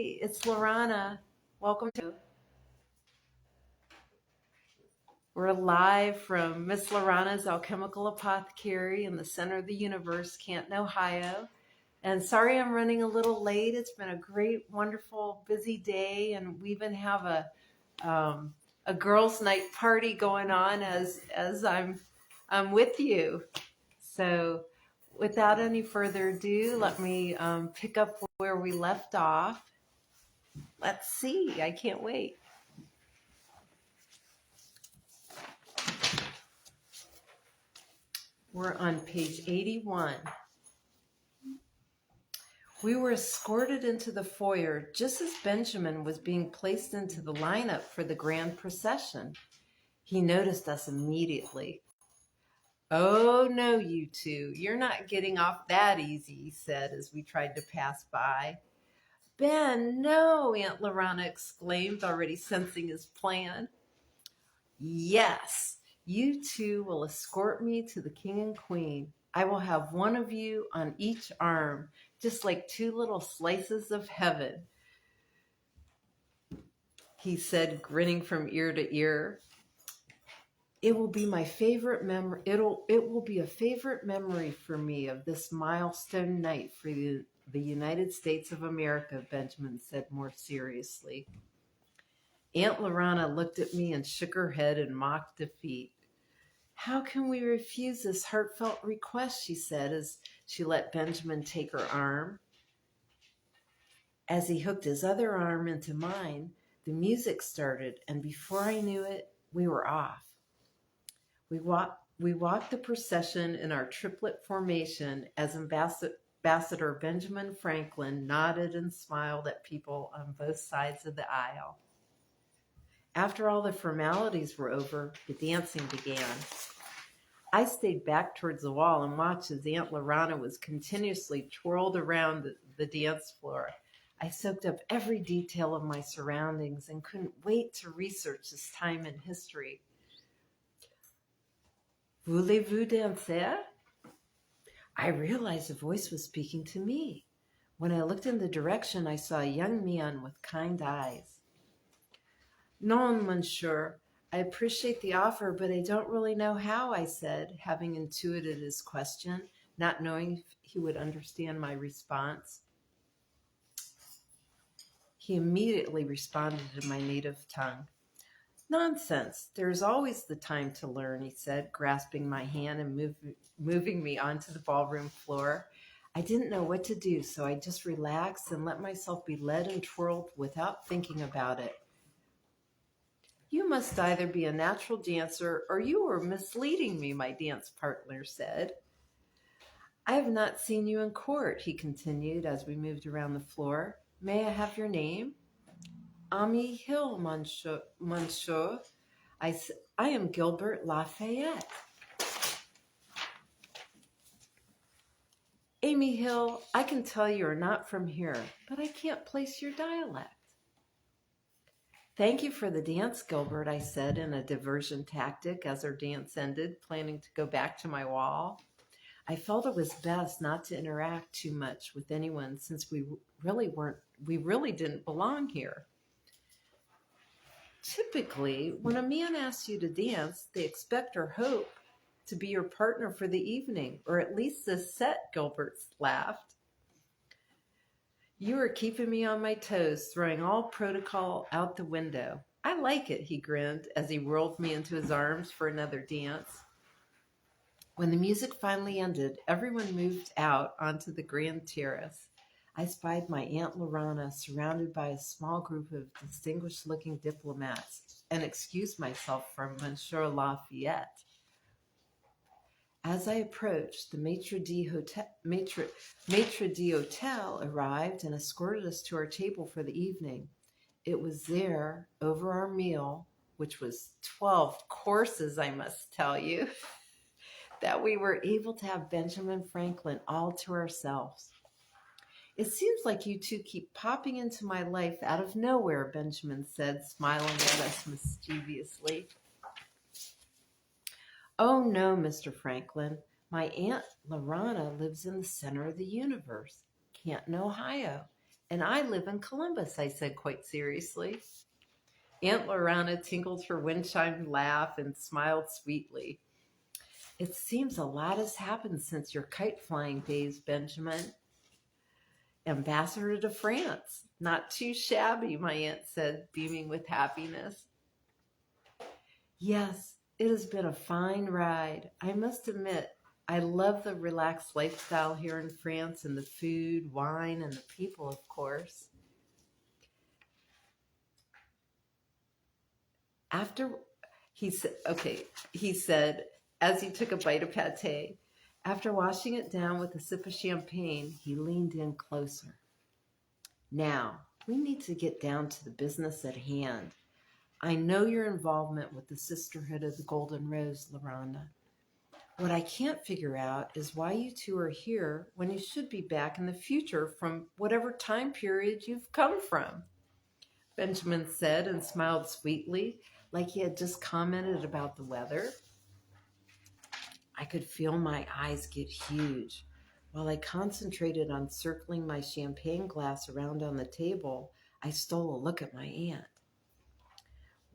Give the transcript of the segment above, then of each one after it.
Hey, it's Lorana. Welcome to. We're live from Miss Lorana's Alchemical Apothecary in the center of the universe, Canton, Ohio. And sorry I'm running a little late. It's been a great, wonderful, busy day, and we even have a girls' night party going on as I'm with you. So, without any further ado, let me pick up where we left off. Let's see. I can't wait. We're on page 81. We were escorted into the foyer just as Benjamin was being placed into the lineup for the grand procession. He noticed us immediately. "Oh, no, you two. You're not getting off that easy," he said as we tried to pass by. "Ben, no," Aunt Lorana exclaimed, already sensing his plan. "Yes, you two will escort me to the king and queen. I will have one of you on each arm, just like two little slices of heaven," he said, grinning from ear to ear. It will be my favorite memory. It will be a favorite memory for me of this milestone night for the United States of America, Benjamin said more seriously. Aunt Lorana looked at me and shook her head in mock defeat. "How can we refuse this heartfelt request?" she said as she let Benjamin take her arm. As he hooked his other arm into mine, the music started, and before I knew it, we were off. We walked the procession in our triplet formation as Ambassador Benjamin Franklin nodded and smiled at people on both sides of the aisle. After all the formalities were over, the dancing began. I stayed back towards the wall and watched as Aunt Lorana was continuously twirled around the dance floor. I soaked up every detail of my surroundings and couldn't wait to research this time in history. "Voulez-vous danser?" I realized a voice was speaking to me. When I looked in the direction, I saw a young man with kind eyes. "Non, monsieur. I appreciate the offer, but I don't really know how," I said, having intuited his question, not knowing if he would understand my response. He immediately responded in my native tongue. "Nonsense. There's always the time to learn," he said, grasping my hand and moving me onto the ballroom floor. I didn't know what to do, so I just relaxed and let myself be led and twirled without thinking about it. "You must either be a natural dancer or you are misleading me," my dance partner said. "I have not seen you in court," he continued as we moved around the floor. "May I have your name?" "Ami Hill, monsieur. I am Gilbert Lafayette." "Amy Hill, I can tell you are not from here, but I can't place your dialect." "Thank you for the dance, Gilbert," I said in a diversion tactic as our dance ended, planning to go back to my wall. I felt it was best not to interact too much with anyone since we really didn't belong here. Typically, when a man asks you to dance, they expect or hope to be your partner for the evening, or at least this set, Gilbert laughed. "You are keeping me on my toes, throwing all protocol out the window." "I like it," he grinned as he whirled me into his arms for another dance. When the music finally ended, everyone moved out onto the grand terrace. I spied my Aunt Lorana surrounded by a small group of distinguished-looking diplomats and excused myself from Monsieur Lafayette. As I approached, the maitre d'hotel arrived and escorted us to our table for the evening. It was there, over our meal, which was 12 courses, I must tell you, that we were able to have Benjamin Franklin all to ourselves. "It seems like you two keep popping into my life out of nowhere," Benjamin said, smiling at us mischievously. "Oh, no, Mr. Franklin. My Aunt Lorana lives in the center of the universe, Canton, Ohio, And I live in Columbus, I said quite seriously. Aunt Lorana tinkled her wind-chimed laugh and smiled sweetly. It seems a lot has happened since your kite-flying days, Benjamin. Ambassador to France. Not too shabby, my aunt said, beaming with happiness. Yes, it has been a fine ride. I must admit, I love the relaxed lifestyle here in France and the food, wine, and the people, of course. He said as he took a bite of pate. After washing it down with a sip of champagne, he leaned in closer. Now, we need to get down to the business at hand. I know your involvement with the Sisterhood of the Golden Rose, Lorana. What I can't figure out is why you two are here when you should be back in the future from whatever time period you've come from, Benjamin said and smiled sweetly, like he had just commented about the weather. I could feel my eyes get huge. While I concentrated on circling my champagne glass around on the table, I stole a look at my aunt.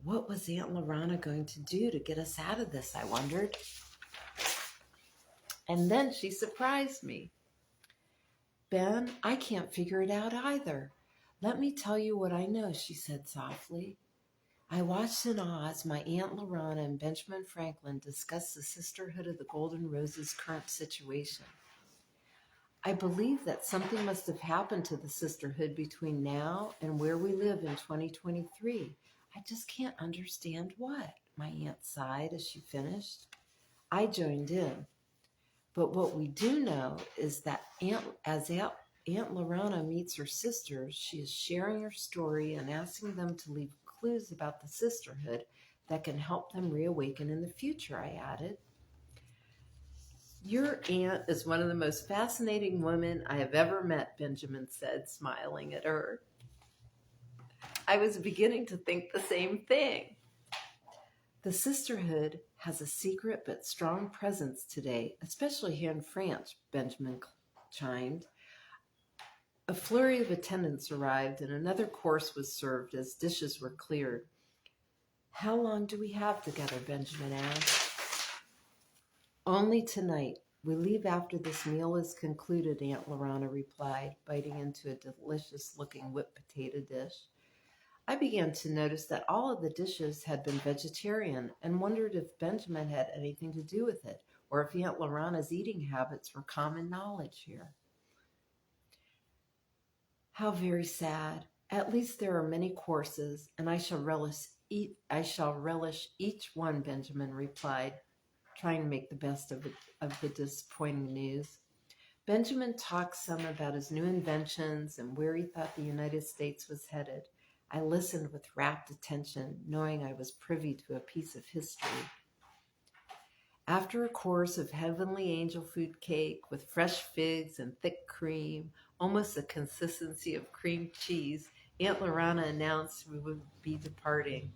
What was Aunt Lorana going to do to get us out of this, I wondered. And then she surprised me. Ben, I can't figure it out either. Let me tell you what I know, she said softly. I watched in awe as my Aunt Lorana and Benjamin Franklin discussed the Sisterhood of the Golden Rose's current situation. I believe that something must have happened to the sisterhood between now and where we live in 2023. I just can't understand what, my aunt sighed as she finished. I joined in. But what we do know is that as Aunt Lorana meets her sisters, she is sharing her story and asking them to leave clues about the sisterhood that can help them reawaken in the future, I added. Your aunt is one of the most fascinating women I have ever met, Benjamin said, smiling at her. I was beginning to think the same thing. The sisterhood has a secret but strong presence today, especially here in France, Benjamin chimed. A flurry of attendants arrived and another course was served as dishes were cleared. How long do we have together, Benjamin asked. Only tonight. We leave after this meal is concluded, Aunt Lorana replied, biting into a delicious-looking whipped potato dish. I began to notice that all of the dishes had been vegetarian and wondered if Benjamin had anything to do with it, or if Aunt Lorana's eating habits were common knowledge here. How very sad. At least there are many courses, and I shall relish each one, Benjamin replied, trying to make the best of the disappointing news. Benjamin talked some about his new inventions and where he thought the United States was headed. I listened with rapt attention, knowing I was privy to a piece of history. After a course of heavenly angel food cake with fresh figs and thick cream, almost the consistency of cream cheese, Aunt Lorana announced we would be departing.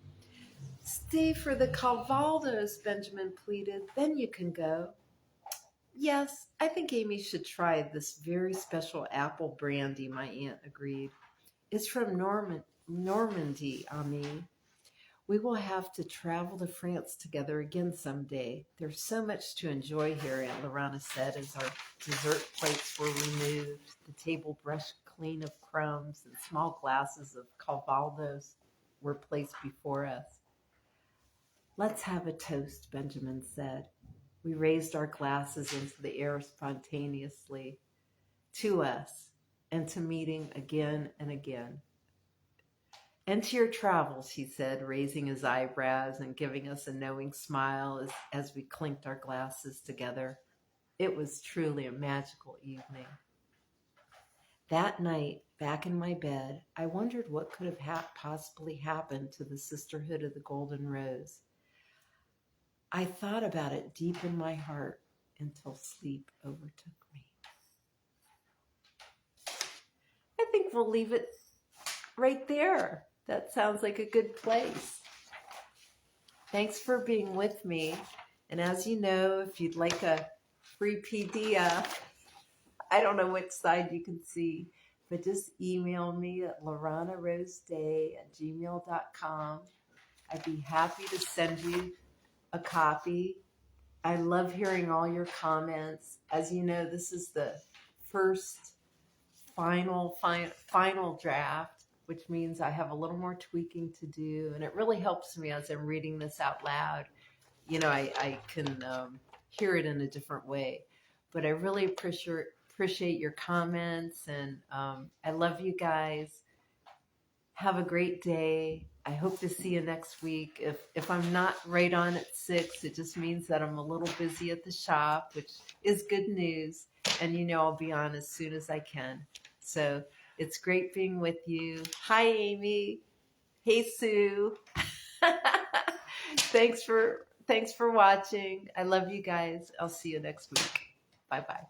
Stay for the Calvaldos, Benjamin pleaded. Then you can go. Yes, I think Amy should try this very special apple brandy, my aunt agreed. It's from Normandy, Ami. We will have to travel to France together again someday. There's so much to enjoy here, Aunt Lorana said as our dessert plates were removed, the table brushed clean of crumbs, and small glasses of Calvados were placed before us. Let's have a toast, Benjamin said. We raised our glasses into the air spontaneously. To us, and to meeting again and again. And to your travels, he said, raising his eyebrows and giving us a knowing smile as we clinked our glasses together. It was truly a magical evening. That night, back in my bed, I wondered what could have possibly happened to the Sisterhood of the Golden Rose. I thought about it deep in my heart until sleep overtook me. I think we'll leave it right there. That sounds like a good place. Thanks for being with me. And as you know, if you'd like a free PDF, I don't know which side you can see. but just email me at loranaroseday@gmail.com. I'd be happy to send you a copy. I love hearing all your comments. As you know, this is the first final draft, which means I have a little more tweaking to do, and it really helps me as I'm reading this out loud. I can hear it in a different way. But I really appreciate your comments, and I love you guys. Have a great day. I hope to see you next week. If I'm not right on at 6, it just means that I'm a little busy at the shop, which is good news. And I'll be on as soon as I can. So it's great being with you. Hi, Amy. Hey, Sue. Thanks for watching. I love you guys. I'll see you next week. Bye-bye.